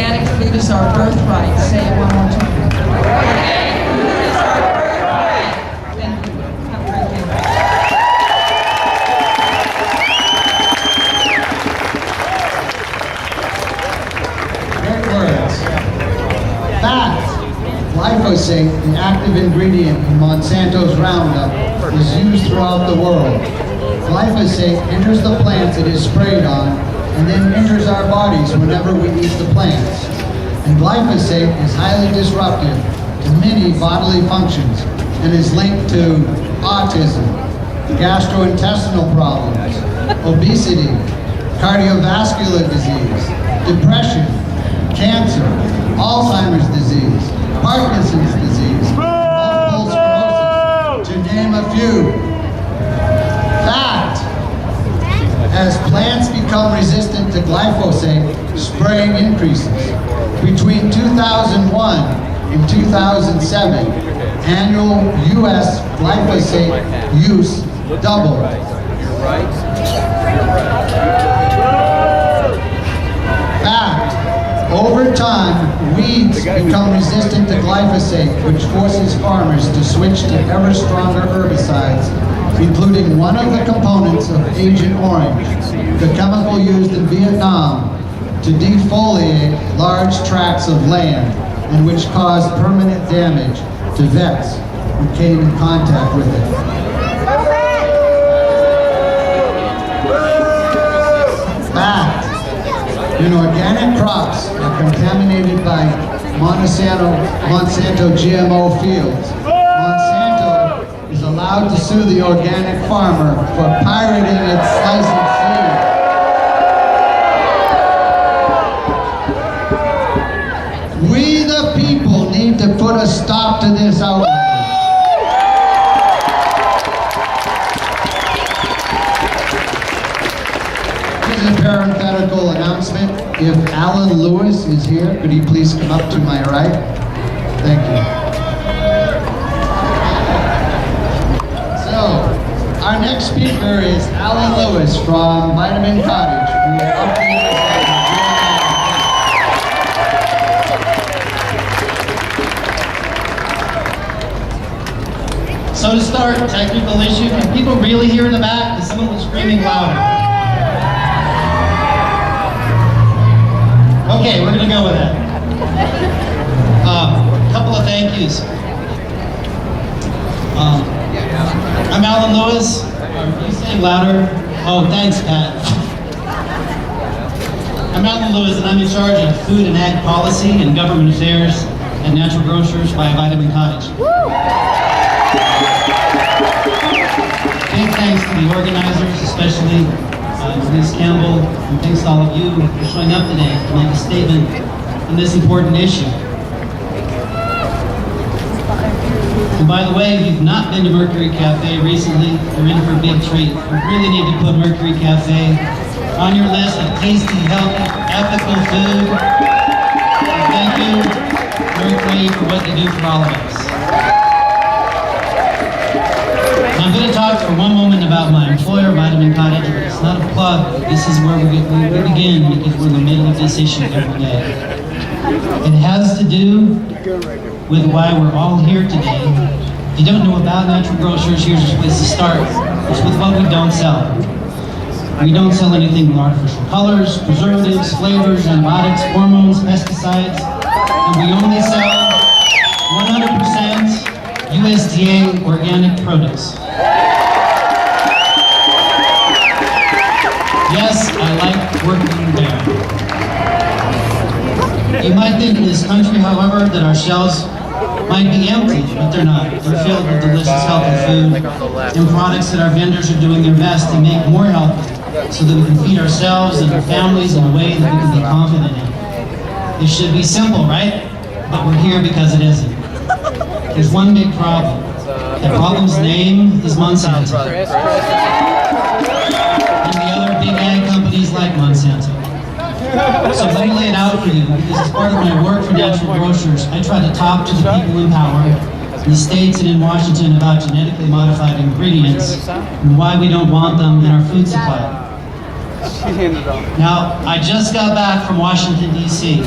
organic food is our birthright. Say it one more time. Organic food is our birthright. Thank you. Have a great day. Great words. Fact. Glyphosate, the active ingredient in Monsanto's Roundup, is used throughout the world. Glyphosate enters the plants it is sprayed on and then enters our bodies whenever we eat the plants. And glyphosate is highly disruptive to many bodily functions and is linked to autism, gastrointestinal problems, obesity, cardiovascular disease, depression, cancer, Alzheimer's disease, Parkinson's disease, multiple sclerosis, to name a few. Fact. As plants become resistant to glyphosate, spraying increases. Between 2001 and 2007, annual U.S. glyphosate use doubled. Fact. Over time, weeds become resistant to glyphosate, which forces farmers to switch to ever stronger herbicides, including one of the components of Agent Orange, the chemical used in Vietnam to defoliate large tracts of land and which caused permanent damage to vets who came in contact with it. Fact. When organic crops are contaminated by Monsanto GMO fields, Monsanto is allowed to sue the organic farmer for pirating its licensed seed. We the people need to put a stop to this outrage. Here's a parenthetical announcement. If Alan Lewis is here, could he please come up to my right? Thank you. So, our next speaker is Alan Lewis from Vitamin Cottage, who will update us on the So to start, technical issue. Can people really hear in the back? Because someone was screaming louder. Okay, we're gonna go with that. Couple of thank yous. I'm Alan Lewis. Are you saying louder? Oh, thanks, Pat. I'm Alan Lewis, and I'm in charge of food and ag policy and government affairs at Natural Grocers by Vitamin Cottage. Big thanks to the organizers, especially Ms. Campbell, and thanks to all of you for showing up today to make a statement on this important issue. And by the way, if you've not been to Mercury Cafe recently, you're in for a big treat. You really need to put Mercury Cafe on your list of tasty, healthy, ethical food. And thank you, Mercury, for what you do for all of us. I'm going to talk for one moment about my employer, Vitamin Cottage, but it's not a plug. This is where we begin because we're in the middle of this issue every day. It has to do with why we're all here today. If you don't know about Natural Grocers, here's a place to start. It's with what we don't sell. We don't sell anything with artificial colors, preservatives, flavors, antibiotics, hormones, pesticides, and we only sell 100% USDA organic produce. Yes, I like working there. You might think in this country, however, that our shelves might be empty, but they're not. They're filled with delicious, healthy food and products that our vendors are doing their best to make more healthy so that we can feed ourselves and our families in a way that we can be confident in. It should be simple, right? But we're here because it isn't. There's one big problem. That problem's name is Monsanto. And the other big ag companies like Monsanto. So let me lay it out for you, because as part of my work for Natural Grocers, I try to talk to the people in power in the states and in Washington about genetically modified ingredients and why we don't want them in our food supply. Now, I just got back from Washington, D.C.,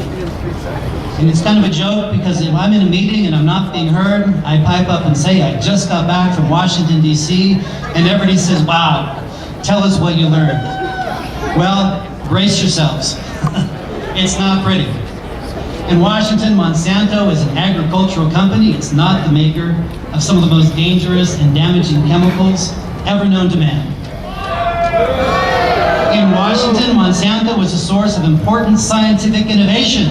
And it's kind of a joke because if I'm in a meeting and I'm not being heard, I pipe up and say, I just got back from Washington, D.C., and everybody says, wow, tell us what you learned. Well, brace yourselves. It's not pretty. In Washington, Monsanto is an agricultural company. It's not the maker of some of the most dangerous and damaging chemicals ever known to man. In Washington, Monsanto was a source of important scientific innovation.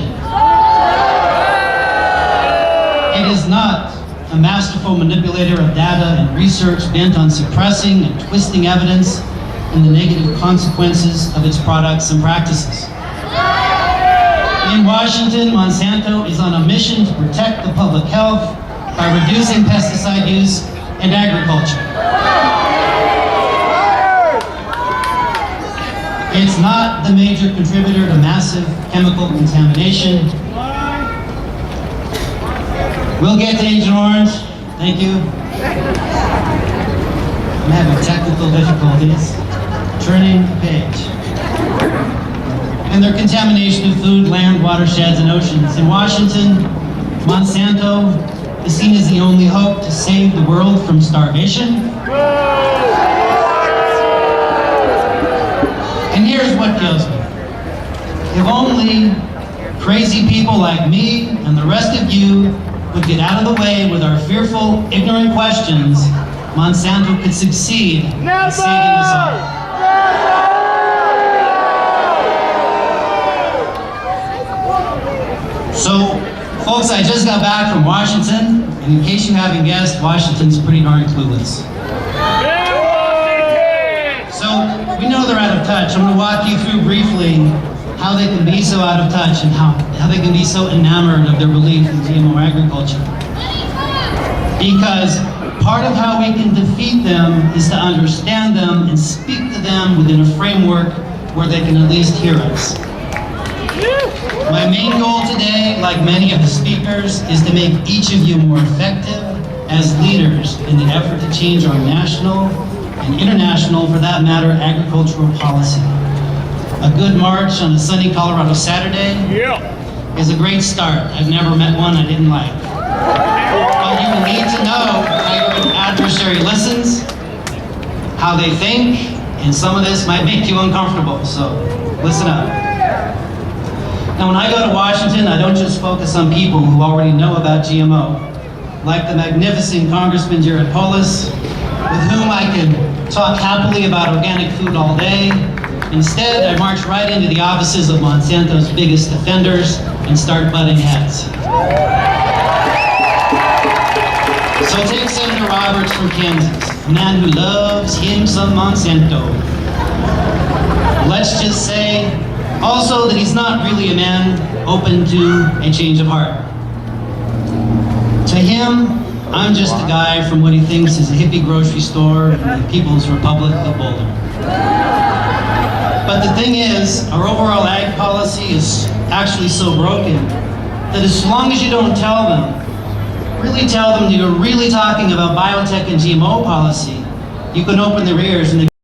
It is not a masterful manipulator of data and research bent on suppressing and twisting evidence and the negative consequences of its products and practices. In Washington, Monsanto is on a mission to protect the public health by reducing pesticide use in agriculture. It's not the major contributor to massive chemical contamination. We'll get to Agent Orange. Thank you. I'm having technical difficulties. Turning the page. And their contamination of food, land, watersheds, and oceans. In Washington, Monsanto is seen as the only hope to save the world from starvation. And here's what kills me. If only crazy people like me and the rest of you would get out of the way with our fearful, ignorant questions, Monsanto could succeed in saving us all. So, folks, I just got back from Washington, and in case you haven't guessed, Washington's pretty darn clueless. So, we know they're out of touch. I'm going to walk you through briefly how they can be so out of touch and how they can be so enamored of their belief in GMO agriculture. Because part of how we can defeat them is to understand them and speak to them within a framework where they can at least hear us. My main goal today, like many of the speakers, is to make each of you more effective as leaders in the effort to change our national and international, for that matter, agricultural policy. A good march on a sunny Colorado Saturday is a great start. I've never met one I didn't like. But you need to know how your adversary listens, how they think, and some of this might make you uncomfortable, so listen up. Now, when I go to Washington, I don't just focus on people who already know about GMO, like the magnificent Congressman Jared Polis, with whom I can talk happily about organic food all day. Instead, I march right into the offices of Monsanto's biggest offenders and start butting heads. So take Senator Roberts from Kansas, a man who loves him some Monsanto. Let's just say also that he's not really a man open to a change of heart. To him, I'm just a guy from what he thinks is a hippie grocery store in the People's Republic of Boulder. But the thing is, our overall ag policy is actually so broken that as long as you don't tell them that you're really talking about biotech and GMO policy, you can open their ears and they